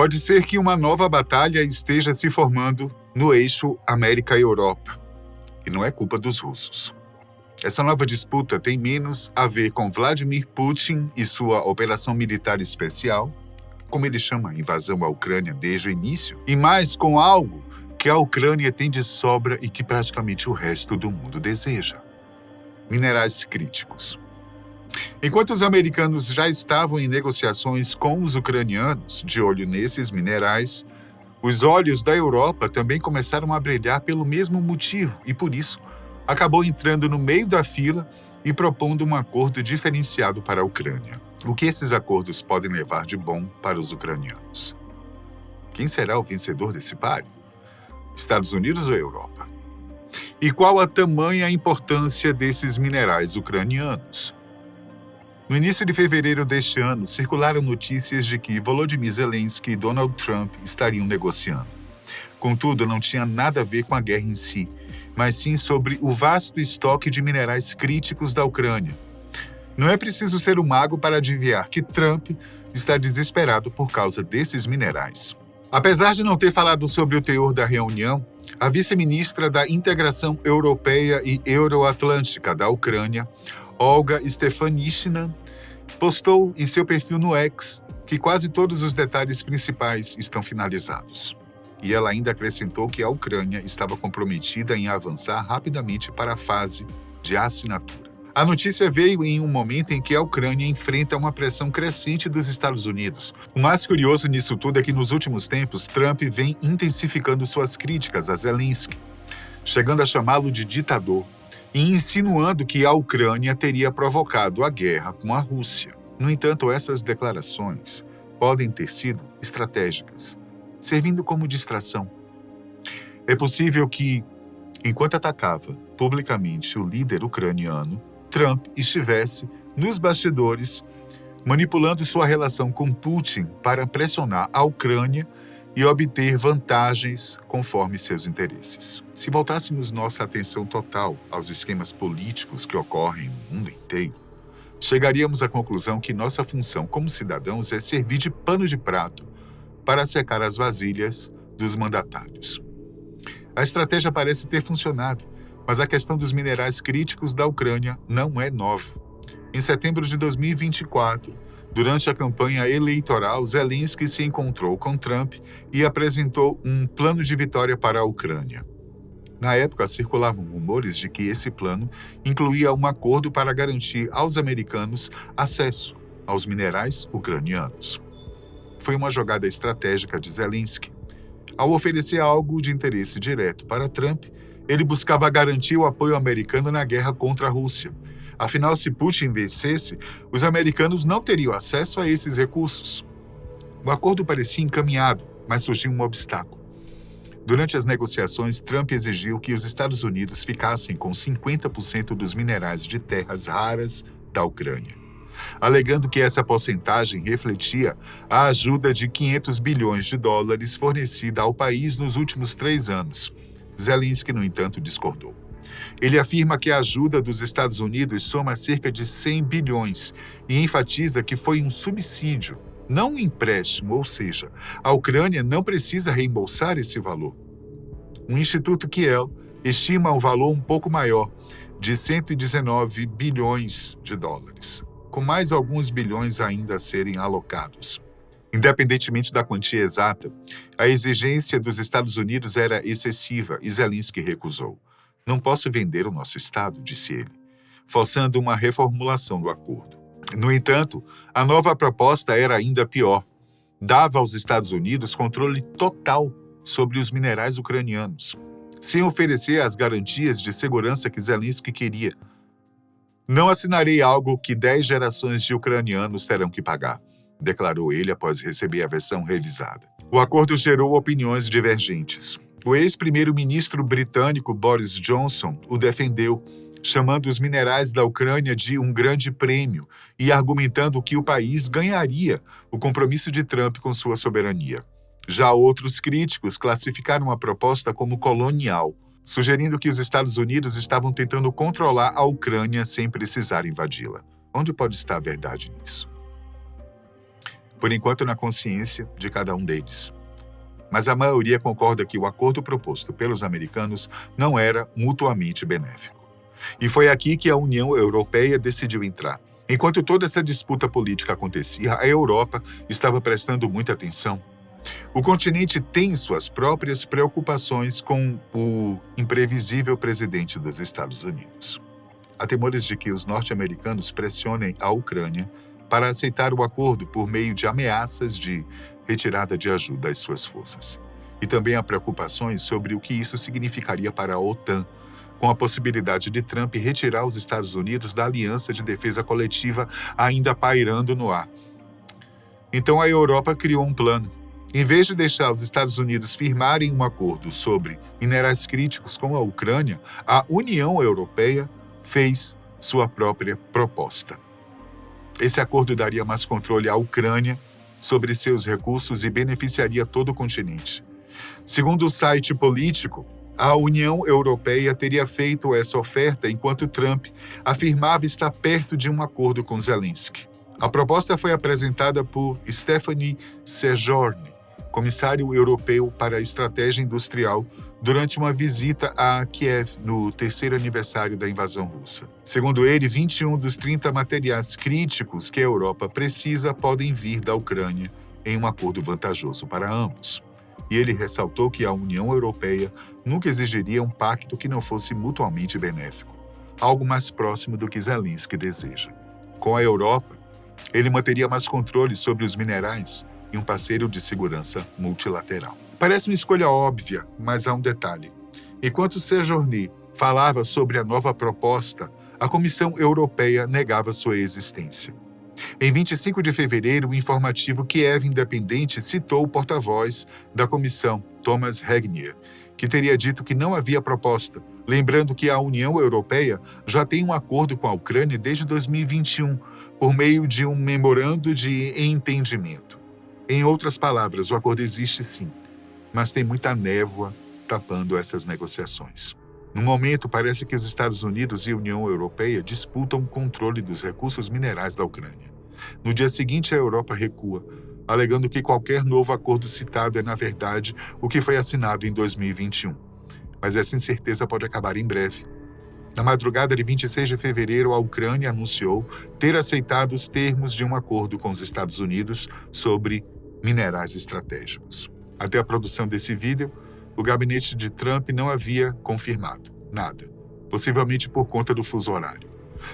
Pode ser que uma nova batalha esteja se formando no eixo América-Europa. E não é culpa dos russos. Essa nova disputa tem menos a ver com Vladimir Putin e sua operação militar especial, como ele chama a invasão à Ucrânia desde o início, e mais com algo que a Ucrânia tem de sobra e que praticamente o resto do mundo deseja: minerais críticos. Enquanto os americanos já estavam em negociações com os ucranianos, de olho nesses minerais, os olhos da Europa também começaram a brilhar pelo mesmo motivo e, por isso, acabou entrando no meio da fila e propondo um acordo diferenciado para a Ucrânia. O que esses acordos podem levar de bom para os ucranianos? Quem será o vencedor desse páreo? Estados Unidos ou Europa? E qual a tamanha importância desses minerais ucranianos? No início de fevereiro deste ano, circularam notícias de que Volodymyr Zelensky e Donald Trump estariam negociando. Contudo, não tinha nada a ver com a guerra em si, mas sim sobre o vasto estoque de minerais críticos da Ucrânia. Não é preciso ser um mago para adivinhar que Trump está desesperado por causa desses minerais. Apesar de não ter falado sobre o teor da reunião, a vice-ministra da Integração Europeia e Euroatlântica da Ucrânia, Olga Stefanishyna, postou em seu perfil no X que quase todos os detalhes principais estão finalizados. E ela ainda acrescentou que a Ucrânia estava comprometida em avançar rapidamente para a fase de assinatura. A notícia veio em um momento em que a Ucrânia enfrenta uma pressão crescente dos Estados Unidos. O mais curioso nisso tudo é que nos últimos tempos, Trump vem intensificando suas críticas a Zelensky, chegando a chamá-lo de ditador e insinuando que a Ucrânia teria provocado a guerra com a Rússia. No entanto, essas declarações podem ter sido estratégicas, servindo como distração. É possível que, enquanto atacava publicamente o líder ucraniano, Trump estivesse nos bastidores manipulando sua relação com Putin para pressionar a Ucrânia e obter vantagens conforme seus interesses. Se voltássemos nossa atenção total aos esquemas políticos que ocorrem no mundo inteiro, chegaríamos à conclusão que nossa função como cidadãos é servir de pano de prato para secar as vasilhas dos mandatários. A estratégia parece ter funcionado, mas a questão dos minerais críticos da Ucrânia não é nova. Em setembro de 2024, durante a campanha eleitoral, Zelensky se encontrou com Trump e apresentou um plano de vitória para a Ucrânia. Na época, circulavam rumores de que esse plano incluía um acordo para garantir aos americanos acesso aos minerais ucranianos. Foi uma jogada estratégica de Zelensky. Ao oferecer algo de interesse direto para Trump, ele buscava garantir o apoio americano na guerra contra a Rússia. Afinal, se Putin vencesse, os americanos não teriam acesso a esses recursos. O acordo parecia encaminhado, mas surgiu um obstáculo. Durante as negociações, Trump exigiu que os Estados Unidos ficassem com 50% dos minerais de terras raras da Ucrânia, alegando que essa porcentagem refletia a ajuda de 500 bilhões de dólares fornecida ao país nos últimos 3 anos. Zelensky, no entanto, discordou. Ele afirma que a ajuda dos Estados Unidos soma cerca de 100 bilhões e enfatiza que foi um subsídio, não um empréstimo, ou seja, a Ucrânia não precisa reembolsar esse valor. O Instituto Kiel estima um valor um pouco maior, de 119 bilhões de dólares, com mais alguns bilhões ainda a serem alocados. Independentemente da quantia exata, a exigência dos Estados Unidos era excessiva e Zelensky recusou. Não posso vender o nosso Estado, disse ele, forçando uma reformulação do acordo. No entanto, a nova proposta era ainda pior. Dava aos Estados Unidos controle total sobre os minerais ucranianos, sem oferecer as garantias de segurança que Zelensky queria. Não assinarei algo que 10 gerações de ucranianos terão que pagar, declarou ele após receber a versão revisada. O acordo gerou opiniões divergentes. O ex-primeiro-ministro britânico Boris Johnson o defendeu, chamando os minerais da Ucrânia de um grande prêmio e argumentando que o país ganharia o compromisso de Trump com sua soberania. Já outros críticos classificaram a proposta como colonial, sugerindo que os Estados Unidos estavam tentando controlar a Ucrânia sem precisar invadi-la. Onde pode estar a verdade nisso? por enquanto na consciência de cada um deles. Mas a maioria concorda que o acordo proposto pelos americanos não era mutuamente benéfico. E foi aqui que a União Europeia decidiu entrar. Enquanto toda essa disputa política acontecia, a Europa estava prestando muita atenção. O continente tem suas próprias preocupações com o imprevisível presidente dos Estados Unidos. Há temores de que os norte-americanos pressionem a Ucrânia para aceitar o acordo por meio de ameaças de retirada de ajuda às suas forças. E também há preocupações sobre o que isso significaria para a OTAN, com a possibilidade de Trump retirar os Estados Unidos da Aliança de Defesa Coletiva ainda pairando no ar. Então a Europa criou um plano. Em vez de deixar os Estados Unidos firmarem um acordo sobre minerais críticos com a Ucrânia, a União Europeia fez sua própria proposta. Esse acordo daria mais controle à Ucrânia sobre seus recursos e beneficiaria todo o continente. Segundo o site político, a União Europeia teria feito essa oferta enquanto Trump afirmava estar perto de um acordo com Zelensky. A proposta foi apresentada por Stephanie Sejourne, comissário europeu para a estratégia industrial, durante uma visita a Kiev no 3º aniversário da invasão russa. Segundo ele, 21 dos 30 materiais críticos que a Europa precisa podem vir da Ucrânia em um acordo vantajoso para ambos. E ele ressaltou que a União Europeia nunca exigiria um pacto que não fosse mutuamente benéfico, algo mais próximo do que Zelensky deseja. Com a Europa, ele manteria mais controle sobre os minerais e um parceiro de segurança multilateral. Parece uma escolha óbvia, mas há um detalhe. Enquanto Sejourne falava sobre a nova proposta, a Comissão Europeia negava sua existência. Em 25 de fevereiro, o informativo Kiev Independente citou o porta-voz da comissão, Thomas Regnier, que teria dito que não havia proposta, lembrando que a União Europeia já tem um acordo com a Ucrânia desde 2021, por meio de um memorando de entendimento. Em outras palavras, o acordo existe sim, mas tem muita névoa tapando essas negociações. No momento, parece que os Estados Unidos e a União Europeia disputam o controle dos recursos minerais da Ucrânia. No dia seguinte, a Europa recua, alegando que qualquer novo acordo citado é, na verdade, o que foi assinado em 2021. Mas essa incerteza pode acabar em breve. Na madrugada de 26 de fevereiro, a Ucrânia anunciou ter aceitado os termos de um acordo com os Estados Unidos sobre minerais estratégicos. Até a produção desse vídeo, o gabinete de Trump não havia confirmado nada, possivelmente por conta do fuso horário.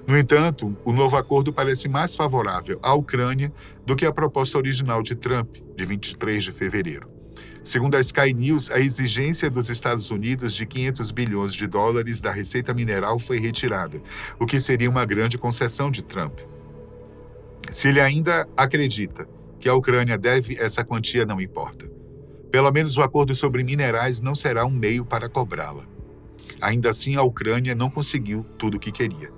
No entanto, o novo acordo parece mais favorável à Ucrânia do que a proposta original de Trump, de 23 de fevereiro. Segundo a Sky News, a exigência dos Estados Unidos de 500 bilhões de dólares da receita mineral foi retirada, o que seria uma grande concessão de Trump. Se ele ainda acredita que a Ucrânia deve essa quantia, não importa. Pelo menos o acordo sobre minerais não será um meio para cobrá-la. Ainda assim, a Ucrânia não conseguiu tudo o que queria.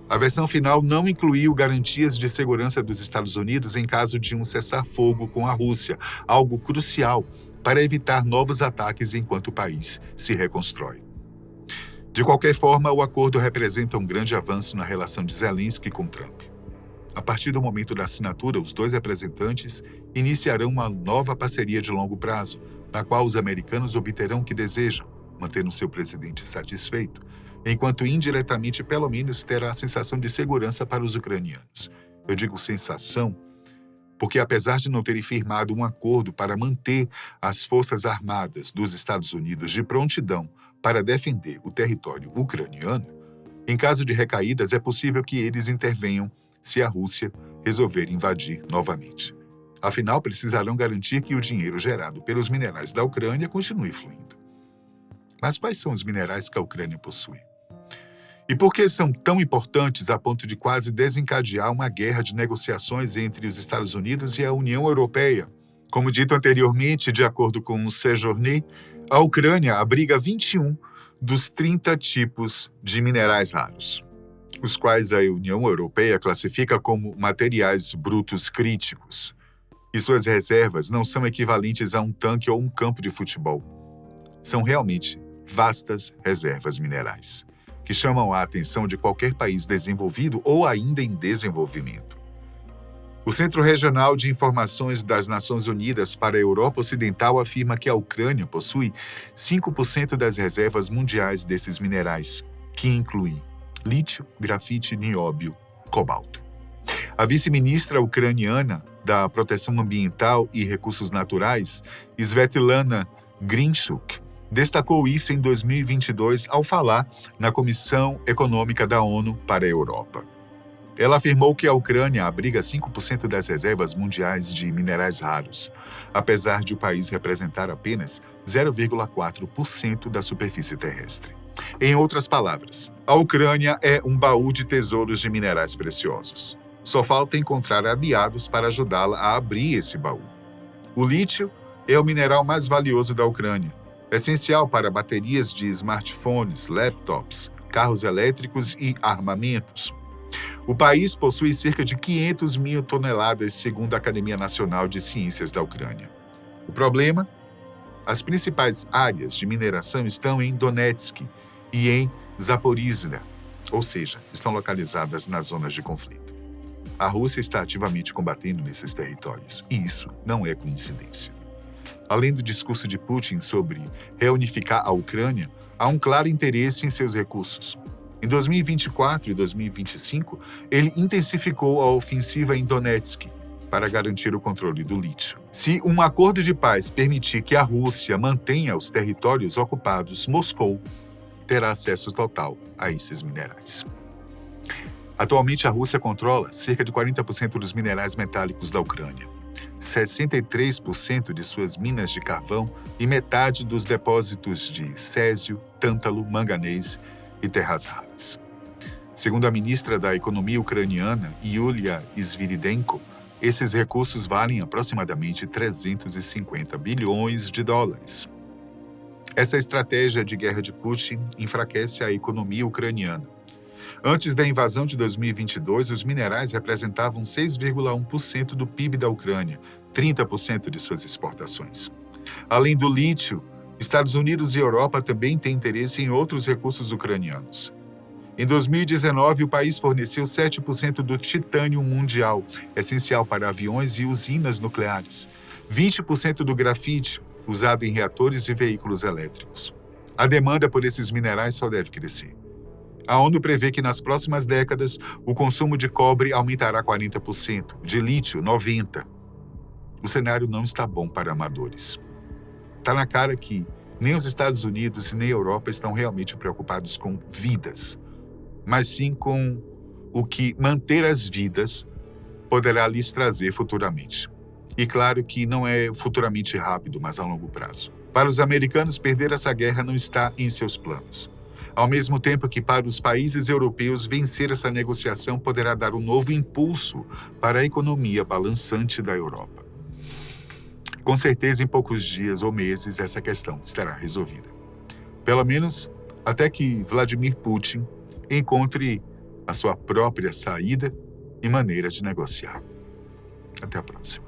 A versão final não incluiu garantias de segurança dos Estados Unidos em caso de um cessar-fogo com a Rússia, algo crucial para evitar novos ataques enquanto o país se reconstrói. De qualquer forma, o acordo representa um grande avanço na relação de Zelensky com Trump. A partir do momento da assinatura, os dois representantes iniciarão uma nova parceria de longo prazo, na qual os americanos obterão o que desejam, mantendo seu presidente satisfeito, enquanto indiretamente, pelo menos, terá a sensação de segurança para os ucranianos. Eu digo sensação porque, apesar de não terem firmado um acordo para manter as forças armadas dos Estados Unidos de prontidão para defender o território ucraniano, em caso de recaídas, é possível que eles intervenham se a Rússia resolver invadir novamente. Afinal, precisarão garantir que o dinheiro gerado pelos minerais da Ucrânia continue fluindo. Mas quais são os minerais que a Ucrânia possui? E por que são tão importantes a ponto de quase desencadear uma guerra de negociações entre os Estados Unidos e a União Europeia? Como dito anteriormente, de acordo com o Sejourne, a Ucrânia abriga 21 dos 30 tipos de minerais raros, os quais a União Europeia classifica como materiais brutos críticos. E suas reservas não são equivalentes a um tanque ou um campo de futebol. São realmente vastas reservas minerais, que chamam a atenção de qualquer país desenvolvido ou ainda em desenvolvimento. O Centro Regional de Informações das Nações Unidas para a Europa Ocidental afirma que a Ucrânia possui 5% das reservas mundiais desses minerais, que incluem lítio, grafite, nióbio, cobalto. A vice-ministra ucraniana da Proteção Ambiental e Recursos Naturais, Svetlana Grinchuk, destacou isso em 2022 ao falar na Comissão Econômica da ONU para a Europa. Ela afirmou que a Ucrânia abriga 5% das reservas mundiais de minerais raros, apesar de o país representar apenas 0,4% da superfície terrestre. Em outras palavras, a Ucrânia é um baú de tesouros de minerais preciosos. Só falta encontrar aliados para ajudá-la a abrir esse baú. O lítio é o mineral mais valioso da Ucrânia, essencial para baterias de smartphones, laptops, carros elétricos e armamentos. O país possui cerca de 500 mil toneladas, segundo a Academia Nacional de Ciências da Ucrânia. O problema? As principais áreas de mineração estão em Donetsk e em Zaporizhzhia, ou seja, estão localizadas nas zonas de conflito. A Rússia está ativamente combatendo nesses territórios, e isso não é coincidência. Além do discurso de Putin sobre reunificar a Ucrânia, há um claro interesse em seus recursos. Em 2024 e 2025, ele intensificou a ofensiva em Donetsk para garantir o controle do lítio. Se um acordo de paz permitir que a Rússia mantenha os territórios ocupados, Moscou terá acesso total a esses minerais. Atualmente, a Rússia controla cerca de 40% dos minerais metálicos da Ucrânia, 63% de suas minas de carvão e metade dos depósitos de césio, tântalo, manganês e terras raras. Segundo a ministra da Economia ucraniana, Yulia Sviridenko, esses recursos valem aproximadamente 350 bilhões de dólares. Essa estratégia de guerra de Putin enfraquece a economia ucraniana. Antes da invasão de 2022, os minerais representavam 6,1% do PIB da Ucrânia, 30% de suas exportações. Além do lítio, Estados Unidos e Europa também têm interesse em outros recursos ucranianos. Em 2019, o país forneceu 7% do titânio mundial, essencial para aviões e usinas nucleares, 20% do grafite, usado em reatores e veículos elétricos. A demanda por esses minerais só deve crescer. A ONU prevê que nas próximas décadas o consumo de cobre aumentará 40%, de lítio 90%. O cenário não está bom para amadores. Está na cara que nem os Estados Unidos e nem a Europa estão realmente preocupados com vidas, mas sim com o que manter as vidas poderá lhes trazer futuramente. E claro que não é futuramente rápido, mas a longo prazo. Para os americanos, perder essa guerra não está em seus planos. Ao mesmo tempo que para os países europeus, vencer essa negociação poderá dar um novo impulso para a economia balançante da Europa. Com certeza, em poucos dias ou meses, essa questão estará resolvida. Pelo menos até que Vladimir Putin encontre a sua própria saída e maneira de negociar. Até a próxima.